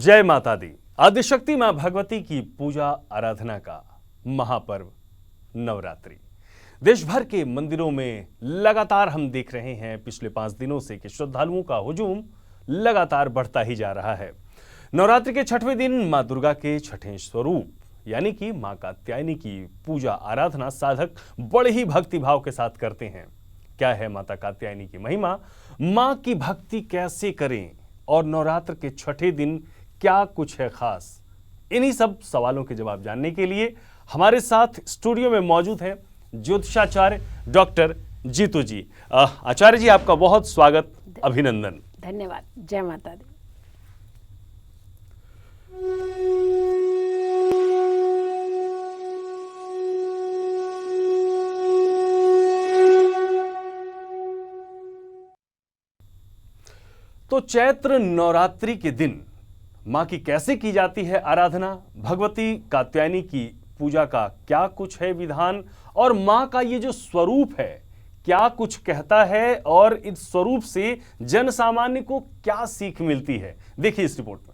जय माता दी। आदिशक्ति मां भगवती की पूजा आराधना का महापर्व नवरात्रि देश भर के मंदिरों में लगातार हम देख रहे हैं पिछले 5 दिनों से कि श्रद्धालुओं का हुजूम लगातार बढ़ता ही जा रहा है। नवरात्रि के 6वें दिन मां दुर्गा के छठे स्वरूप यानी कि मां कात्यायनी की पूजा आराधना साधक बड़े ही भक्ति भाव के साथ करते हैं। क्या है माता कात्यायनी की महिमा, मां की भक्ति कैसे करें और नवरात्र के 6ठे दिन क्या कुछ है खास, इन्हीं सब सवालों के जवाब जानने के लिए हमारे साथ स्टूडियो में मौजूद हैं ज्योतिषाचार्य डॉक्टर जीतू जी। आचार्य जी, आपका बहुत स्वागत, अभिनंदन। धन्यवाद। जय माता दी। तो चैत्र नवरात्रि के दिन मां की कैसे की जाती है आराधना, भगवती कात्यायनी की पूजा का क्या कुछ है विधान, और मां का ये जो स्वरूप है क्या कुछ कहता है और इस स्वरूप से जन सामान्य को क्या सीख मिलती है, देखिए इस रिपोर्ट में।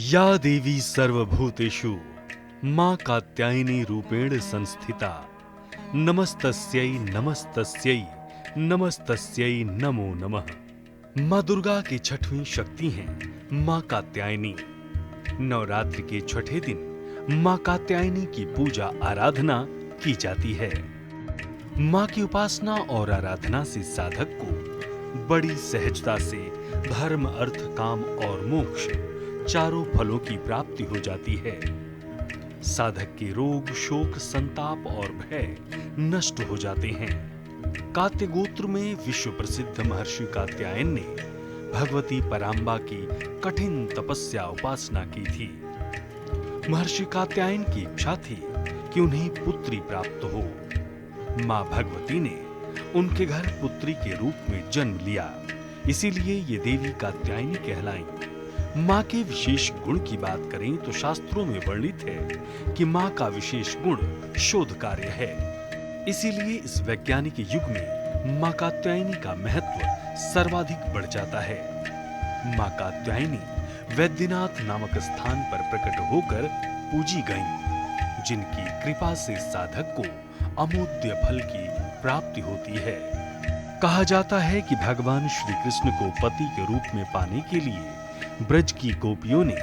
या देवी सर्वभूतेषु मां कात्यायनी रूपेण संस्थिता नमस्तस्यै नमस्तस्यै नमस्तस्यै नमो नमः। मां दुर्गा की 6वीं शक्ति हैं मां कात्यायनी। नवरात्रि के 6ठे दिन मां कात्यायनी की पूजा आराधना की जाती है। मां की उपासना और आराधना से साधक को बड़ी सहजता से धर्म, अर्थ, काम और मोक्ष चारों फलों की प्राप्ति हो जाती है। साधक के रोग, शोक, संताप और भय नष्ट हो जाते हैं। कात्य गोत्र में विश्व प्रसिद्ध महर्षि कात्यायन ने भगवती परांबा की कठिन तपस्या उपासना की थी। महर्षि कात्यायन की इच्छा थी कि उन्हें पुत्री प्राप्त हो। मां भगवती ने उनके घर पुत्री के रूप में जन्म लिया, इसीलिए ये देवी कात्यायनी कहलाईं। मां के विशेष गुण की बात करें तो शास्त्रों में वर्णित है कि मां का विशेष गुण शोध कार्य है। इसीलिए इस वैज्ञानिक युग में मां कात्यायनी का महत्व सर्वाधिक बढ़ जाता है। मां कात्यायनी वैद्यनाथ नामक स्थान पर प्रकट होकर पूजी गईं, जिनकी कृपा से साधक को अमूल्य फल की प्राप्ति होती है। कहा जाता है कि भगवान श्री कृष्ण को पति के रूप में पाने के लिए ब्रज की गोपियों ने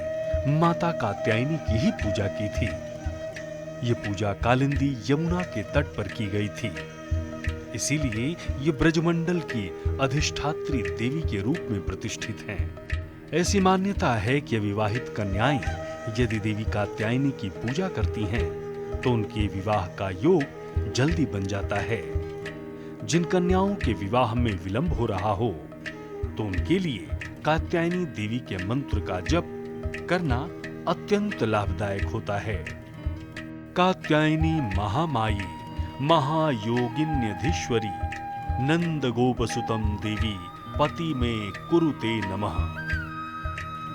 माता कात्यायनी की ही पूजा की थी। ये पूजा कालिंदी यमुना के तट पर की गई थी, इसीलिए ये ब्रजमंडल की अधिष्ठात्री देवी के रूप में प्रतिष्ठित हैं। ऐसी मान्यता है कि विवाहित कन्याएं यदि देवी कात्यायनी की पूजा करती हैं तो उनके विवाह का योग जल्दी बन जाता है। जिन कन्याओं के विवाह में विलंब हो रहा हो तो उनके लिए कात्यायनी देवी के मंत्र का जप करना अत्यंत लाभदायक होता है। कात्यायनी महामाई महायोगिन्यधीश्वरी नंद गोपसुतम देवी पति में कुरुते नमः।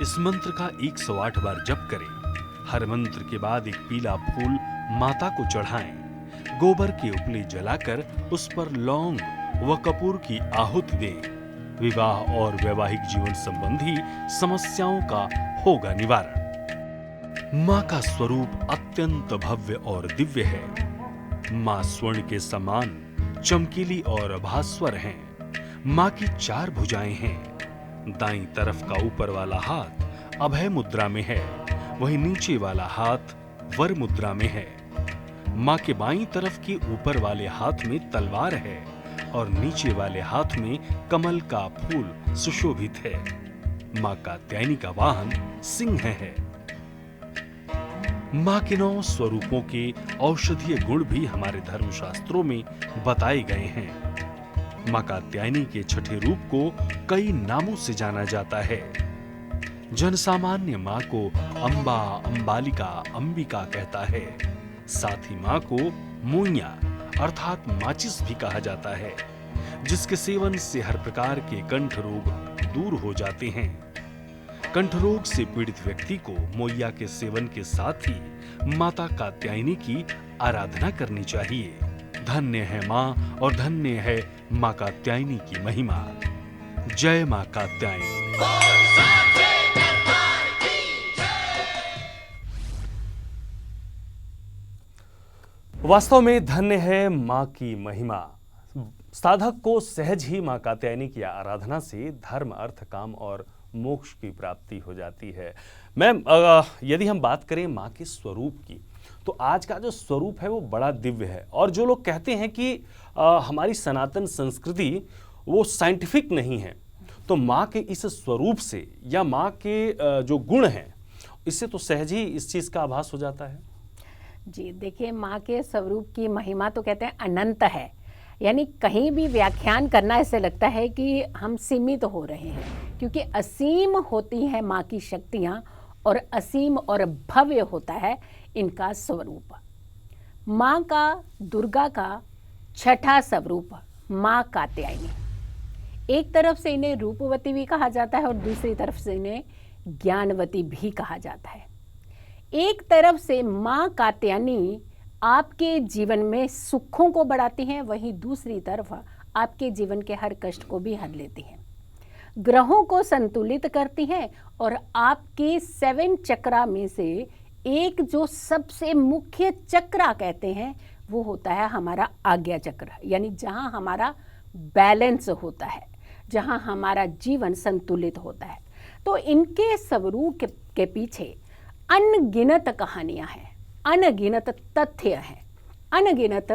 इस मंत्र का 108 बार जप करें। हर मंत्र के बाद एक पीला फूल माता को चढ़ाएं। गोबर के उपले जलाकर उस पर लौंग व कपूर की आहुति दें। विवाह और वैवाहिक जीवन संबंधी समस्याओं का होगा निवारण। मां का स्वरूप अत्यंत भव्य और दिव्य है। मां स्वर्ण के समान चमकीली और भास्वर हैं। मां की 4 भुजाएं हैं। दाईं तरफ का ऊपर वाला हाथ अभय मुद्रा में है, वहीं नीचे वाला हाथ वर मुद्रा में है। मां के बाईं तरफ के ऊपर वाले हाथ में तलवार है और नीचे वाले हाथ में कमल का फूल सुशोभित है। मां कात्यायनी का वाहन सिंह है। मां के 9 स्वरूपों के औषधीय गुण भी हमारे धर्मशास्त्रों में बताए गए हैं। मां कात्यायनी के 6ठे रूप को कई नामों से जाना जाता है। जनसामान्य मां को अंबा, अंबालिका, अंबिका कहता है। साथ ही मां को मोइया अर्थात माचिस भी कहा जाता है, जिसके सेवन से हर प्रकार के कंठ रोग दूर हो जाते हैं। कंठ रोग से पीड़ित व्यक्ति को मोइया के सेवन के साथ ही माता कात्यायनी की आराधना करनी चाहिए। धन्य है मां और धन्य है मां कात्यायनी की महिमा। जय मां कात्यायनी। वास्तव में धन्य है मां की महिमा। साधक को सहज ही मां कात्यायनी की आराधना से धर्म, अर्थ, काम और मोक्ष की प्राप्ति हो जाती है। मैम, यदि हम बात करें मां के स्वरूप की, तो आज का जो स्वरूप है वो बड़ा दिव्य है। और जो लोग कहते हैं कि हमारी सनातन संस्कृति वो साइंटिफिक नहीं है, तो मां के इस स्वरूप से या मां के जो गुण हैं, इससे तो सहज ही इस चीज का आभास हो जाता है। जी देखिए, माँ के स्वरूप की महिमा तो कहते हैं अनंत है, यानी कहीं भी व्याख्यान करना ऐसे लगता है कि हम सीमित हो रहे हैं, क्योंकि असीम होती हैं माँ की शक्तियाँ और असीम और भव्य होता है इनका स्वरूप। माँ का, दुर्गा का छठा स्वरूप माँ कात्यायनी। एक तरफ से इन्हें रूपवती भी कहा जाता है और दूसरी तरफ से इन्हें ज्ञानवती भी कहा जाता है। एक तरफ से माँ कात्यायनी आपके जीवन में सुखों को बढ़ाती हैं, वहीं दूसरी तरफ आपके जीवन के हर कष्ट को भी हर लेती हैं, ग्रहों को संतुलित करती हैं और आपके 7 चक्रा में से एक जो सबसे मुख्य चक्रा कहते हैं वो होता है हमारा आज्ञा चक्र, यानी जहाँ हमारा बैलेंस होता है, जहाँ हमारा जीवन संतुलित होता है। तो इनके स्वरूप के पीछे अनगिनत कहानियां हैं, अनगिनत तथ्य हैं, अनगिनत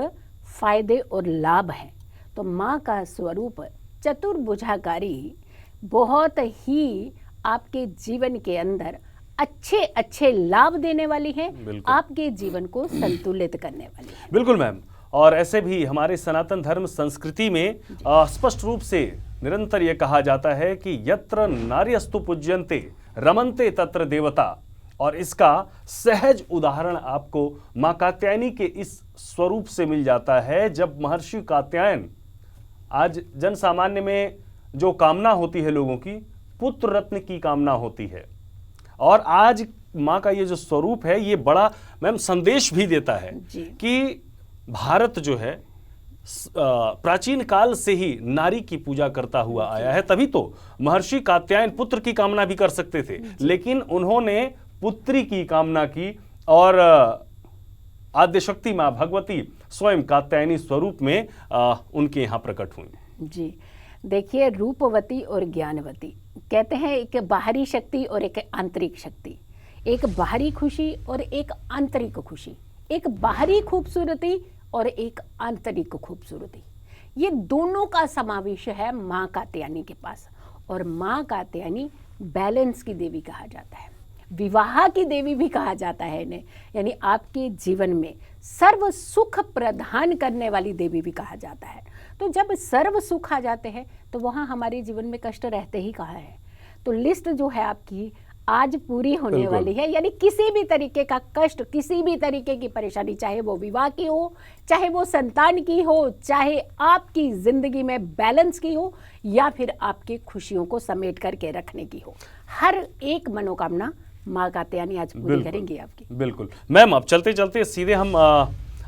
फायदे और लाभ हैं। तो माँ का स्वरूप चतुर्भुजाकारी बहुत ही आपके जीवन के अंदर अच्छे अच्छे लाभ देने वाली है, आपके जीवन को संतुलित करने वाली है। बिल्कुल मैम। और ऐसे भी हमारे सनातन धर्म संस्कृति में स्पष्ट रूप से निरंतर यह कहा जाता है कि यत्र नार्यस्तु पूज्यन्ते रमन्ते तत्र देवता। और इसका सहज उदाहरण आपको मां कात्यायनी के इस स्वरूप से मिल जाता है, जब महर्षि कात्यायन, आज जन सामान्य में जो कामना होती है लोगों की, पुत्र रत्न की कामना होती है, और आज मां का ये जो स्वरूप है ये बड़ा मैम संदेश भी देता है कि भारत जो है प्राचीन काल से ही नारी की पूजा करता हुआ आया है। तभी तो महर्षि कात्यायन पुत्र की कामना भी कर सकते थे, लेकिन उन्होंने पुत्री की कामना की और आद्यशक्ति मां भगवती स्वयं कात्यायनी स्वरूप में उनके यहाँ प्रकट हुई। जी देखिए, रूपवती और ज्ञानवती कहते हैं एक बाहरी शक्ति और एक आंतरिक शक्ति, एक बाहरी खुशी और एक आंतरिक खुशी, एक बाहरी खूबसूरती और एक आंतरिक खूबसूरती, ये दोनों का समावेश है माँ कात्यायनी के पास। और माँ कात्यायनी बैलेंस की देवी कहा जाता है, विवाह की देवी भी कहा जाता है इन्हें, यानी आपके जीवन में सर्व सुख प्रदान करने वाली देवी भी कहा जाता है। तो जब सर्व सुख आ जाते हैं तो वहाँ हमारे जीवन में कष्ट रहते ही कहाँ है। तो लिस्ट जो है आपकी आज पूरी होने वाली है, यानी किसी भी तरीके का कष्ट, किसी भी तरीके की परेशानी, चाहे वो विवाह की हो, चाहे वो संतान की हो, चाहे आपकी जिंदगी में बैलेंस की हो, या फिर आपकी खुशियों को समेट करके रखने की हो, हर एक मनोकामना माँ कात्यायनी आज पूरी करेंगी आपकी। बिल्कुल मैम। अब चलते चलते सीधे हम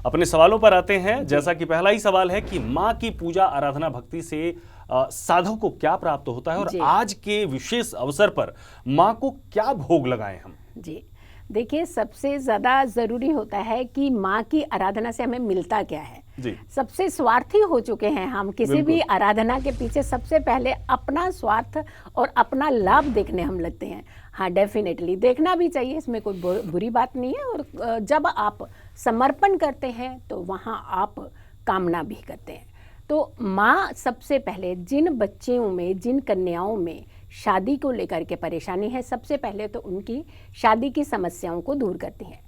अपने सवालों पर आते हैं। जैसा कि पहला ही सवाल है कि माँ की पूजा आराधना भक्ति से साधक को क्या प्राप्त होता है, और आज के विशेष अवसर पर माँ को क्या भोग लगाएं हम? जी देखिए, सबसे ज़्यादा ज़रूरी होता है कि माँ की आराधना से हमें मिलता क्या है। जी। सबसे स्वार्थी हो चुके हैं हम, किसी भी आराधना के पीछे सबसे पहले अपना स्वार्थ और अपना लाभ देखने हम लगते हैं। हाँ, डेफिनेटली देखना भी चाहिए, इसमें कोई बुरी बात नहीं है। और जब आप समर्पण करते हैं तो वहाँ आप कामना भी करते हैं। तो माँ सबसे पहले जिन बच्चियों में, जिन कन्याओं में शादी को लेकर के परेशानी है, सबसे पहले तो उनकी शादी की समस्याओं को दूर करती हैं,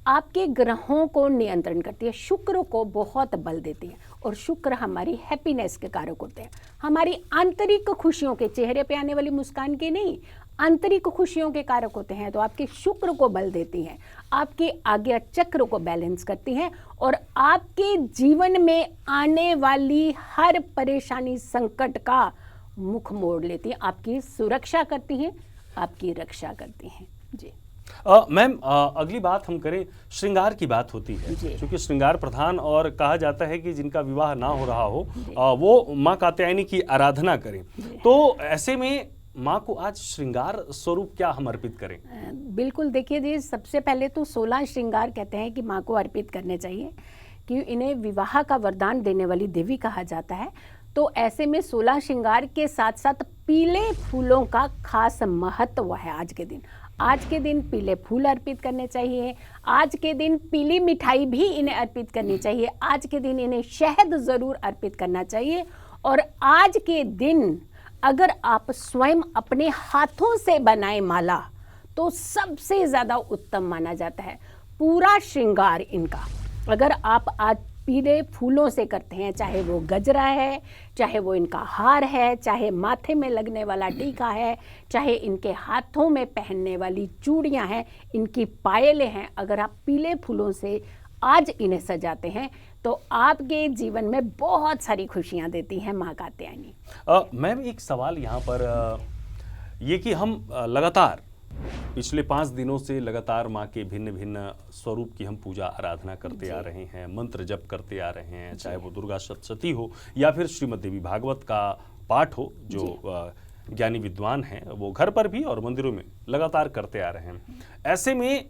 आपके ग्रहों को नियंत्रण करती है, शुक्र को बहुत बल देती है और शुक्र हमारी हैप्पीनेस के कारक होते हैं, हमारी आंतरिक खुशियों के, चेहरे पे आने वाली मुस्कान के नहीं, आंतरिक खुशियों के कारक होते हैं। तो आपके शुक्र को बल देती हैं, आपके आज्ञा चक्र को बैलेंस करती हैं और आपके जीवन में आने वाली हर परेशानी संकट का मुख मोड़ लेती हैं, आपकी सुरक्षा करती हैं, आपकी रक्षा करती हैं। जी मैम, अगली बात हम करें, श्रृंगार की बात होती है, क्योंकि श्रृंगार प्रधान और कहा जाता है कि जिनका विवाह ना हो रहा हो वो माँ कात्यायनी की आराधना करें। तो ऐसे में माँ को आज श्रृंगार स्वरूप क्या हम अर्पित करें? बिल्कुल, देखिए जी, सबसे पहले तो 16 श्रृंगार कहते हैं कि माँ को अर्पित करने चाहिए, कि इन्हें विवाह का वरदान देने वाली देवी कहा जाता है। तो ऐसे में 16 श्रृंगार के साथ साथ पीले फूलों का खास महत्व है। आज के दिन पीले फूल अर्पित करने चाहिए, आज के दिन पीली मिठाई भी इन्हें अर्पित करनी चाहिए, आज के दिन इन्हें शहद ज़रूर अर्पित करना चाहिए। और आज के दिन अगर आप स्वयं अपने हाथों से बनाए माला तो सबसे ज़्यादा उत्तम माना जाता है। पूरा श्रृंगार इनका अगर आप आज पीले फूलों से करते हैं, चाहे वो गजरा है, चाहे वो इनका हार है, चाहे माथे में लगने वाला टीका है, चाहे इनके हाथों में पहनने वाली चूड़ियां हैं, इनकी पायलें हैं, अगर आप पीले फूलों से आज इन्हें सजाते हैं तो आपके जीवन में बहुत सारी खुशियां देती हैं माँ कात्यायनी। मैम, एक सवाल यहाँ पर ये कि हम लगातार पिछले 5 दिनों से लगातार माँ के भिन्न भिन्न स्वरूप की हम पूजा आराधना करते आ रहे हैं, मंत्र जप करते आ रहे हैं, चाहे वो दुर्गा सप्तशती हो या फिर श्रीमद् देवी भागवत का पाठ हो, जो ज्ञानी विद्वान हैं वो घर पर भी और मंदिरों में लगातार करते आ रहे हैं। ऐसे में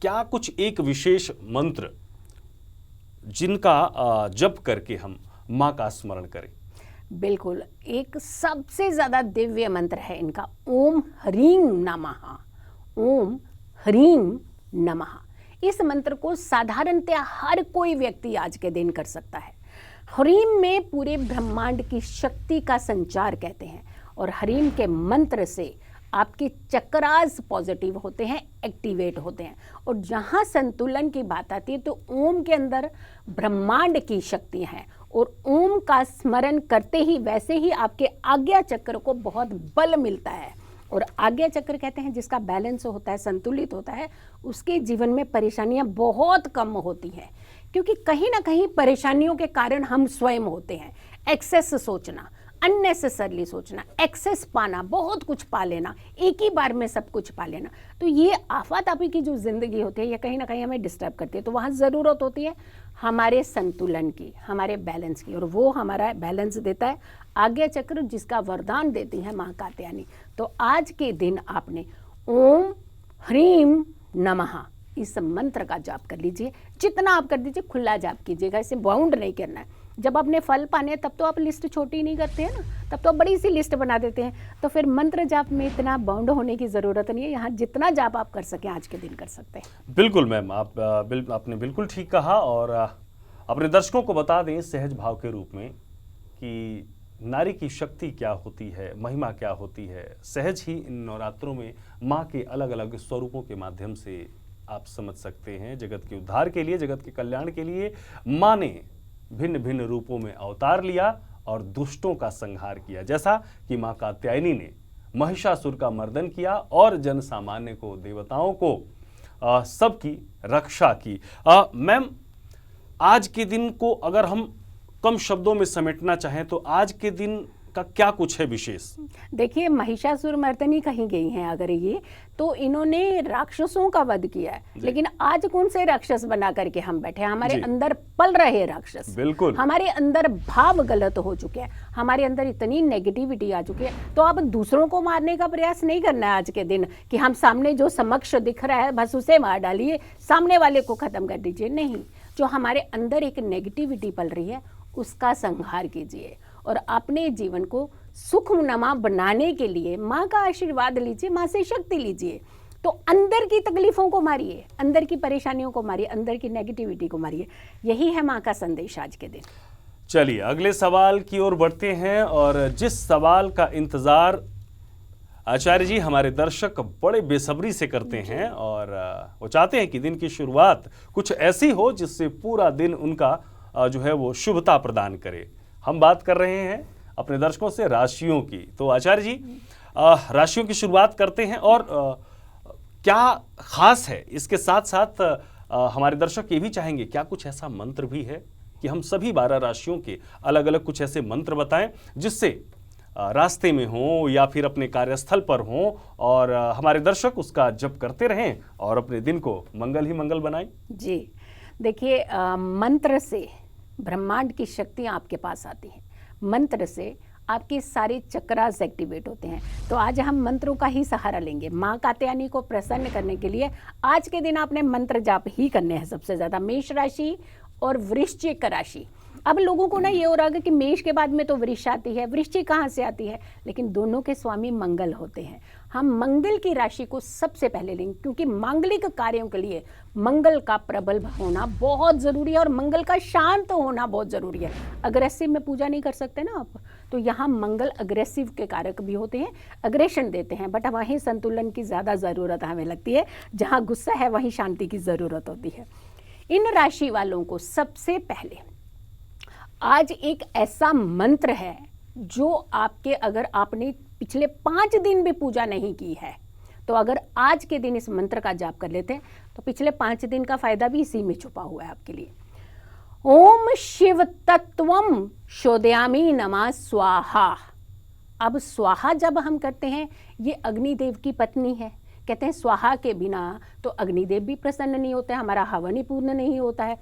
क्या कुछ एक विशेष मंत्र जिनका जप करके हम माँ का स्मरण करें? बिल्कुल, एक सबसे ज़्यादा दिव्य मंत्र है इनका, ओम ह्रीं नमः। ओम ह्रीं नमः, इस मंत्र को साधारणतया हर कोई व्यक्ति आज के दिन कर सकता है। ह्रीं में पूरे ब्रह्मांड की शक्ति का संचार कहते हैं और ह्रीं के मंत्र से आपके चक्रास पॉजिटिव होते हैं, एक्टिवेट होते हैं। और जहाँ संतुलन की बात आती है तो ओम के अंदर ब्रह्मांड की शक्ति है और ओम का स्मरण करते ही वैसे ही आपके आज्ञा चक्र को बहुत बल मिलता है। और आज्ञा चक्र कहते हैं जिसका बैलेंस होता है, संतुलित होता है, उसके जीवन में परेशानियां बहुत कम होती हैं, क्योंकि कहीं ना कहीं परेशानियों के कारण हम स्वयं होते हैं। एक्सेस सोचना, अननेसेसरली सोचना, एक्सेस पाना, बहुत कुछ पा लेना, एक ही बार में सब कुछ पा लेना, तो ये आफाताफी की जो जिंदगी होती है ये कहीं ना कहीं हमें डिस्टर्ब करती है। तो वहाँ ज़रूरत होती है हमारे संतुलन की, हमारे बैलेंस की, और वो हमारा बैलेंस देता है आज्ञा चक्र, जिसका वरदान देती है माँ कात्यायनी। तो आज के दिन आपने ओम ह्रीं नमः इस मंत्र का जाप कर लीजिए, जितना आप कर दीजिए, खुला जाप कीजिएगा, इसे बाउंड नहीं करना है। जब आपने फल पाने तब तो आप लिस्ट छोटी नहीं करते हैं ना, तब तो आप बड़ी सी लिस्ट बना देते हैं। तो फिर मंत्र जाप में इतना बाउंड होने की ज़रूरत नहीं है, यहाँ जितना जाप आप कर सकें आज के दिन कर सकते हैं। बिल्कुल मैम, आपने बिल्कुल ठीक कहा। और अपने दर्शकों को बता दें सहज भाव के रूप में कि नारी की शक्ति क्या होती है, महिमा क्या होती है, सहज ही इन नवरात्रों में माँ के अलग अलग स्वरूपों के माध्यम से आप समझ सकते हैं। जगत के उद्धार के लिए, जगत के कल्याण के लिए माँ ने भिन्न भिन्न रूपों में अवतार लिया और दुष्टों का संहार किया, जैसा कि माँ कात्यायनी ने महिषासुर का मर्दन किया और जन सामान्य को, देवताओं को, सबकी रक्षा की। मैम, आज के दिन को अगर हम कम शब्दों में समेटना चाहें तो आज के दिन का क्या कुछ है विशेष? देखिए, महिषासुर मर्दनी कहीं गई हैं अगर ये, तो इन्होंने राक्षसों का वध किया है, लेकिन आज कौन से राक्षस बना करके हम बैठे हैं? हमारे अंदर पल रहे राक्षस, बिल्कुल हमारे अंदर भाव गलत हो चुके हैं, हमारे अंदर इतनी नेगेटिविटी आ चुकी है। तो अब दूसरों को मारने का प्रयास नहीं करना है आज के दिन कि हम सामने जो समक्ष दिख रहा है बस उसे मार डालिए, सामने वाले को खत्म कर दीजिए। नहीं, जो हमारे अंदर एक नेगेटिविटी पल रही है उसका संहार कीजिए और अपने जीवन को सुखनुमा बनाने के लिए माँ का आशीर्वाद लीजिए, माँ से शक्ति लीजिए। तो अंदर की तकलीफों को मारिए, अंदर की परेशानियों को मारिए, अंदर की नेगेटिविटी को मारिए। यही है माँ का संदेश आज के दिन। चलिए अगले सवाल की ओर बढ़ते हैं, और जिस सवाल का इंतजार आचार्य जी हमारे दर्शक बड़े बेसब्री से करते हैं, और वो चाहते हैं कि दिन की शुरुआत कुछ ऐसी हो जिससे पूरा दिन उनका जो है वो शुभता प्रदान करे। हम बात कर रहे हैं अपने दर्शकों से राशियों की। तो आचार्य जी, राशियों की शुरुआत करते हैं और क्या खास है, इसके साथ साथ हमारे दर्शक ये भी चाहेंगे क्या कुछ ऐसा मंत्र भी है कि हम सभी 12 राशियों के अलग अलग कुछ ऐसे मंत्र बताएं जिससे रास्ते में हो या फिर अपने कार्यस्थल पर हो और हमारे दर्शक उसका जप करते रहें और अपने दिन को मंगल ही मंगल बनाएं। जी देखिए, मंत्र से ब्रह्मांड की शक्तियाँ आपके पास आती हैं, मंत्र से आपके सारे चक्रास एक्टिवेट होते हैं। तो आज हम मंत्रों का ही सहारा लेंगे। माँ कात्यायनी को प्रसन्न करने के लिए आज के दिन आपने मंत्र जाप ही करने हैं सबसे ज़्यादा। मेष राशि और वृश्चिक राशि, अब लोगों को ना ये हो रहा है कि मेष के बाद में तो वृष आती है, वृश्चिक कहाँ से आती है, लेकिन दोनों के स्वामी मंगल होते हैं। हम मंगल की राशि को सबसे पहले लेंगे क्योंकि मांगलिक कार्यों के लिए मंगल का प्रबल होना बहुत ज़रूरी है और मंगल का शांत होना बहुत ज़रूरी है। अग्रेसिव में पूजा नहीं कर सकते ना आप, तो यहाँ मंगल अग्रेसिव के कारक भी होते हैं, अग्रेशन देते हैं, बट वहीं संतुलन की ज़्यादा ज़रूरत हमें लगती है। जहाँ गुस्सा है वहीं शांति की ज़रूरत होती है। इन राशि वालों को सबसे पहले आज एक ऐसा मंत्र है जो आपके, अगर आपने पिछले 5 दिन भी पूजा नहीं की है तो अगर आज के दिन इस मंत्र का जाप कर लेते हैं तो पिछले 5 दिन का फायदा भी इसी में छुपा हुआ है आपके लिए। ओम शिव तत्वम शोदयामी नमः स्वाहा। अब स्वाहा जब हम करते हैं, ये अग्निदेव की पत्नी है, कहते हैं स्वाहा के बिना तो अग्निदेव भी प्रसन्न नहीं होता है, हमारा हवन ही पूर्ण नहीं होता है।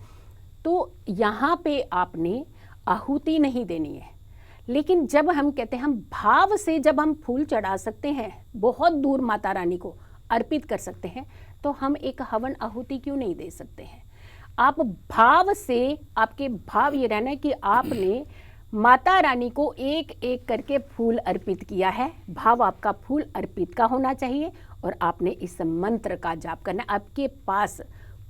तो यहाँ पे आपने आहुति नहीं देनी है, लेकिन जब हम कहते हैं हम भाव से जब हम फूल चढ़ा सकते हैं, बहुत दूर माता रानी को अर्पित कर सकते हैं, तो हम एक हवन आहुति क्यों नहीं दे सकते हैं। आप भाव से, आपके भाव ये रहना है कि आपने माता रानी को एक एक करके फूल अर्पित किया है, भाव आपका फूल अर्पित का होना चाहिए और आपने इस मंत्र का जाप करना है। आपके पास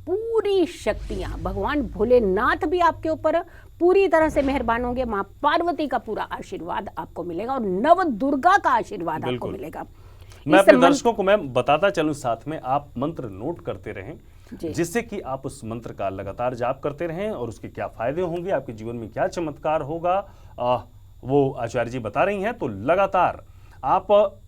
पूरी शक्तियाँ, भगवान भोलेनाथ भी आपके ऊपर पूरी तरह से मेहरबान होंगे, माँ पार्वती का पूरा आशीर्वाद आपको मिलेगा और नव दुर्गा का आशीर्वाद आपको मिलेगा। मैं अपने दर्शकों को मैं बताता चलूं, साथ में आप मंत्र नोट करते रहें जिससे कि आप उस मंत्र का लगातार जाप करते रहें और उसके क्या फायदे होंगे, आपके जीवन में क्या चमत्कार होगा, वो आचार्य जी बता रही हैं। तो लगातार आप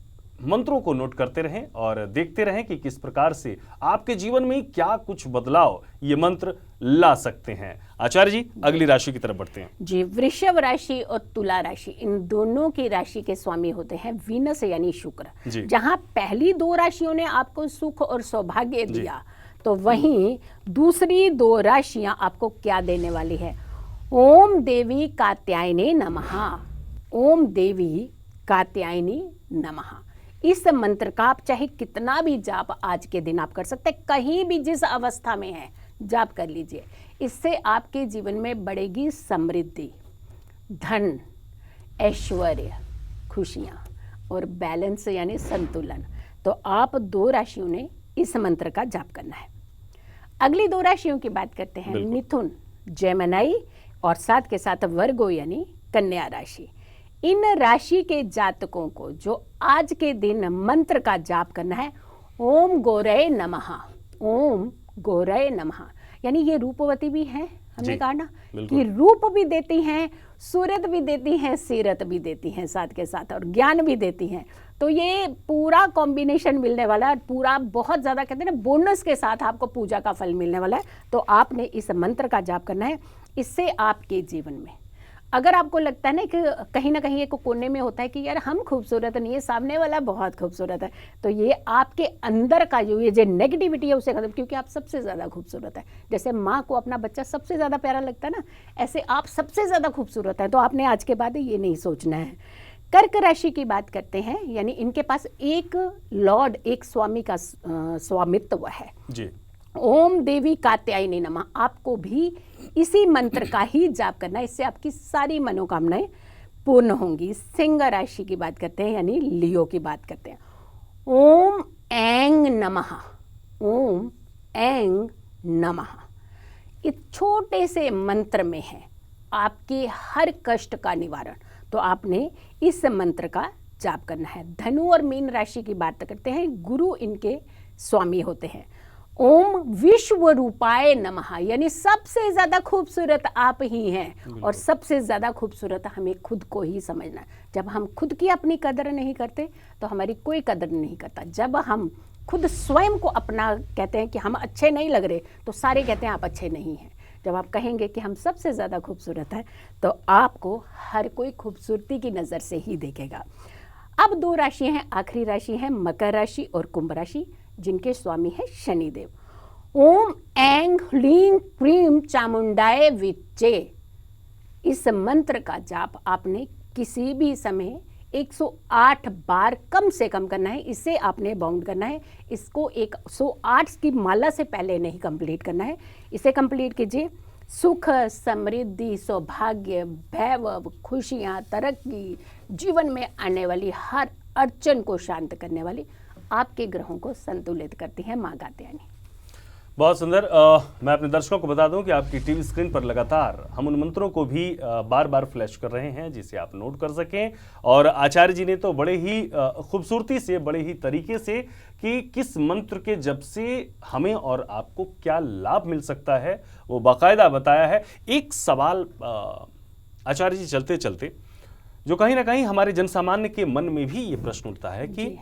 मंत्रों को नोट करते रहें और देखते रहें कि किस प्रकार से आपके जीवन में क्या कुछ बदलाव ये मंत्र ला सकते हैं। आचार्य जी, अगली राशि की तरफ बढ़ते हैं। जी, वृषभ राशि और तुला राशि, इन दोनों की राशि के स्वामी होते हैं वीनस यानी शुक्र। जहां पहली 2 राशियों ने आपको सुख और सौभाग्य दिया, तो वहीं दूसरी 2 राशियां आपको क्या देने वाली है। ओम देवी कात्यायने नमः। ओम देवी कात्यायनी नमः। इस मंत्र का आप चाहे कितना भी जाप आज के दिन आप कर सकते हैं, कहीं भी जिस अवस्था में है जाप कर लीजिए। इससे आपके जीवन में बढ़ेगी समृद्धि, धन, ऐश्वर्य, खुशियाँ और बैलेंस यानी संतुलन। तो आप 2 राशियों ने इस मंत्र का जाप करना है। अगली 2 राशियों की बात करते हैं, मिथुन, जेमिनी और साथ के साथ वर्गो यानी कन्या राशि। इन राशि के जातकों को जो आज के दिन मंत्र का जाप करना है, ओम गौरय नमः। ओम गौरय नमः यानी ये रूपवती भी हैं, हमने कहा ना कि रूप भी देती हैं, सूरत भी देती हैं, सीरत भी देती हैं साथ के साथ, और ज्ञान भी देती हैं। तो ये पूरा कॉम्बिनेशन मिलने वाला है, पूरा बहुत ज़्यादा कहते हैं ना बोनस के साथ आपको पूजा का फल मिलने वाला है। तो आपने इस मंत्र का जाप करना है। इससे आपके जीवन में अगर आपको लगता है ना कि कहीं ना कहीं एक कोने में होता है कि यार हम खूबसूरत नहीं है, सामने वाला बहुत खूबसूरत है, तो ये आपके अंदर का जो ये जो नेगेटिविटी है उसे खत्म, क्योंकि आप सबसे ज़्यादा खूबसूरत है। जैसे माँ को अपना बच्चा सबसे ज़्यादा प्यारा लगता है ना, ऐसे आप सबसे ज़्यादा खूबसूरत है। तो आपने आज के बाद ये नहीं सोचना है। कर्क राशि की बात करते हैं, यानी इनके पास एक लॉर्ड, एक स्वामी का स्वामित्व है जी। ओम देवी कात्यायनी नमः। आपको भी इसी मंत्र का ही जाप करना है, इससे आपकी सारी मनोकामनाएं पूर्ण होंगी। सिंह राशि की बात करते हैं, यानी लियो की बात करते हैं। ओम ऐंग नमः। ओम ऐंग नमः। इस छोटे से मंत्र में है आपके हर कष्ट का निवारण। तो आपने इस मंत्र का जाप करना है। धनु और मीन राशि की बात करते हैं, गुरु इनके स्वामी होते हैं। ओम विश्व रूपाय नमः, यानी सबसे ज्यादा खूबसूरत आप ही हैं और सबसे ज्यादा खूबसूरत हमें खुद को ही समझना है। जब हम खुद की अपनी कदर नहीं करते तो हमारी कोई कदर नहीं करता। जब हम खुद स्वयं को अपना कहते हैं कि हम अच्छे नहीं लग रहे तो सारे कहते हैं आप अच्छे नहीं हैं। जब आप कहेंगे कि हम सबसे ज़्यादा खूबसूरत हैं तो आपको हर कोई खूबसूरती की नज़र से ही देखेगा। अब 2 राशियाँ हैं, आखिरी राशि है मकर राशि और कुंभ राशि, जिनके स्वामी है शनिदेव। ओम ऐंग ह्लीं क्रीं चामुंडाय विच्चे, इस मंत्र का जाप आपने किसी भी समय 108 बार कम से कम करना है। इसे आपने बाउंड करना है। इसको 108 की माला से पहले नहीं कंप्लीट करना है। इसे कंप्लीट कीजिए। सुख, समृद्धि, सौभाग्य, वैभव, खुशियाँ, तरक्की, जीवन में आने वाली हर अड़चन को शांत करने वाली आपके ग्रहों को संतुलित करती है माँ कात्यायनी। बहुत सुंदर। मैं अपने दर्शकों को बता दूं कि आपकी टीवी स्क्रीन पर लगातार हम उन मंत्रों को भी बार बार फ्लैश कर रहे हैं जिसे आप नोट कर सकें। और आचार्य जी ने तो बड़े ही खूबसूरती से, बड़े ही तरीके से कि किस मंत्र के जप से हमें और आपको क्या लाभ मिल सकता है वो बाकायदा बताया है। एक सवाल आचार्य जी चलते चलते जो कहीं ना कहीं हमारे जनसामान्य के मन में भी ये प्रश्न उठता है कि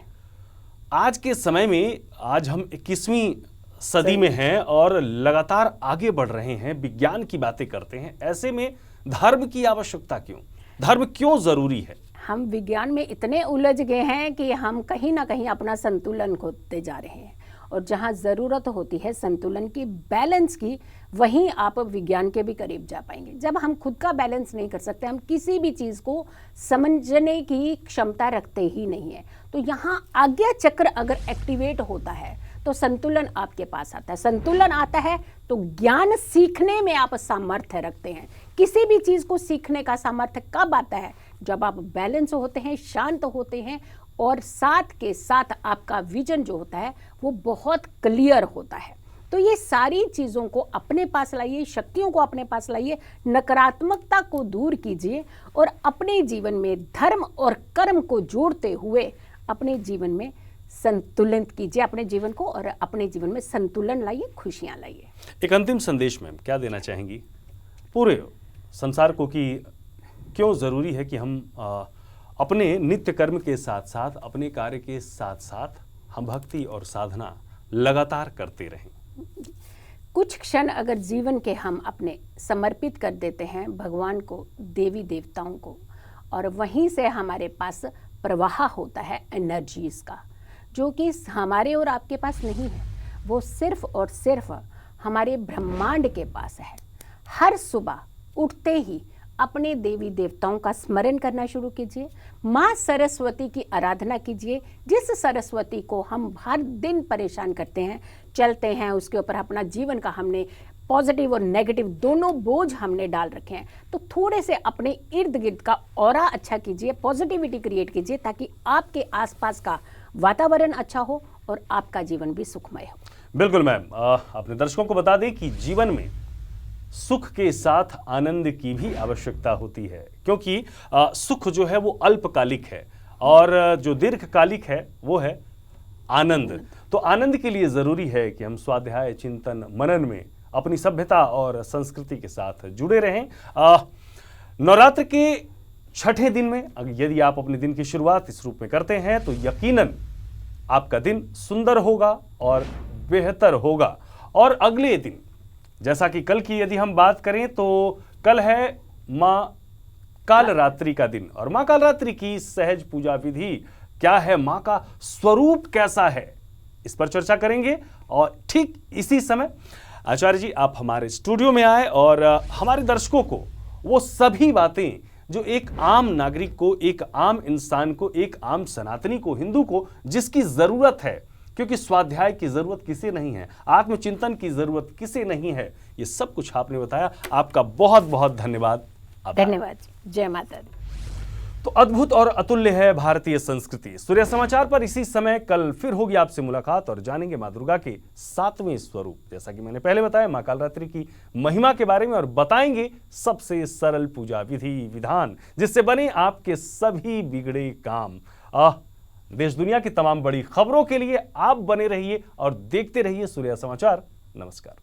आज के समय में, आज हम 21वीं सदी में हैं और लगातार आगे बढ़ रहे हैं, विज्ञान की बातें करते हैं, ऐसे में धर्म की आवश्यकता क्यों, धर्म क्यों जरूरी है? हम विज्ञान में इतने उलझ गए हैं कि हम कहीं ना कहीं अपना संतुलन खोते जा रहे हैं। और जहाँ ज़रूरत होती है संतुलन की, बैलेंस की, वहीं आप विज्ञान के भी करीब जा पाएंगे। जब हम खुद का बैलेंस नहीं कर सकते, हम किसी भी चीज़ को समझने की क्षमता रखते ही नहीं है। तो यहाँ आज्ञा चक्र अगर एक्टिवेट होता है तो संतुलन आपके पास आता है। संतुलन आता है तो ज्ञान सीखने में आप सामर्थ्य रखते हैं। किसी भी चीज़ को सीखने का सामर्थ्य कब आता है? जब आप बैलेंस होते हैं, शांत होते हैं और साथ के साथ आपका विजन जो होता है वो बहुत क्लियर होता है। तो ये सारी चीज़ों को अपने पास लाइए, शक्तियों को अपने पास लाइए, नकारात्मकता को दूर कीजिए और अपने जीवन में धर्म और कर्म को जोड़ते हुए अपने जीवन में संतुलित कीजिए अपने जीवन को और अपने जीवन में संतुलन लाइए, खुशियां लाइए। एक अंतिम संदेश में क्या देना चाहेंगी पूरे संसार को कि क्यों जरूरी है कि हम अपने नित्य कर्म के साथ साथ, अपने कार्य के साथ साथ हम भक्ति और साधना लगातार करते रहें? कुछ क्षण अगर जीवन के हम अपने समर्पित कर देते हैं भगवान को, देवी देवताओं को, और वहीं से हमारे पास प्रवाह होता है एनर्जीज का, जो कि हमारे और आपके पास नहीं है, वो सिर्फ और सिर्फ हमारे ब्रह्मांड के पास है। हर सुबह उठते ही अपने देवी देवताओं का स्मरण करना शुरू कीजिए। माँ सरस्वती की आराधना कीजिए। जिस सरस्वती को हम हर दिन परेशान करते हैं, चलते हैं, उसके ऊपर अपना जीवन का हमने पॉजिटिव और नेगेटिव दोनों बोझ हमने डाल रखे हैं, तो थोड़े से अपने इर्द गिर्द का ऑरा अच्छा कीजिए, पॉजिटिविटी क्रिएट कीजिए, ताकि आपके आसपास का वातावरण अच्छा हो और आपका जीवन भी सुखमय हो। बिल्कुल मैम, अपने दर्शकों को बता दें कि जीवन में सुख के साथ आनंद की भी आवश्यकता होती है, क्योंकि सुख जो है वो अल्पकालिक है और जो दीर्घकालिक है वो है आनंद। तो आनंद के लिए जरूरी है कि हम स्वाध्याय, चिंतन, मनन में अपनी सभ्यता और संस्कृति के साथ जुड़े रहें। नवरात्र के छठे दिन में यदि आप अपने दिन की शुरुआत इस रूप में करते हैं तो यकीनन आपका दिन सुंदर होगा और बेहतर होगा। और अगले दिन, जैसा कि कल की यदि हम बात करें तो कल है माँ कालरात्रि का दिन, और माँ कालरात्रि की सहज पूजा विधि क्या है, माँ का स्वरूप कैसा है, इस पर चर्चा करेंगे। और ठीक इसी समय आचार्य जी आप हमारे स्टूडियो में आए और हमारे दर्शकों को वो सभी बातें जो एक आम नागरिक को, एक आम इंसान को, एक आम सनातनी को, हिंदू को जिसकी जरूरत है, क्योंकि स्वाध्याय की जरूरत किसे नहीं है, आत्मचिंतन की जरूरत किसे नहीं है, ये सब कुछ आपने बताया। आपका बहुत बहुत धन्यवाद। धन्यवाद। जय माता दी। तो अद्भुत और अतुल्य है भारतीय संस्कृति। सूर्य समाचार पर इसी समय कल फिर होगी आपसे मुलाकात और जानेंगे मां दुर्गा के 7वें स्वरूप, जैसा कि मैंने पहले बताया, मां कालरात्रि की महिमा के बारे में, और बताएंगे सबसे सरल पूजा विधि विधान जिससे बने आपके सभी बिगड़े काम। देश दुनिया की तमाम बड़ी खबरों के लिए आप बने रहिए और देखते रहिए सूर्या समाचार। नमस्कार।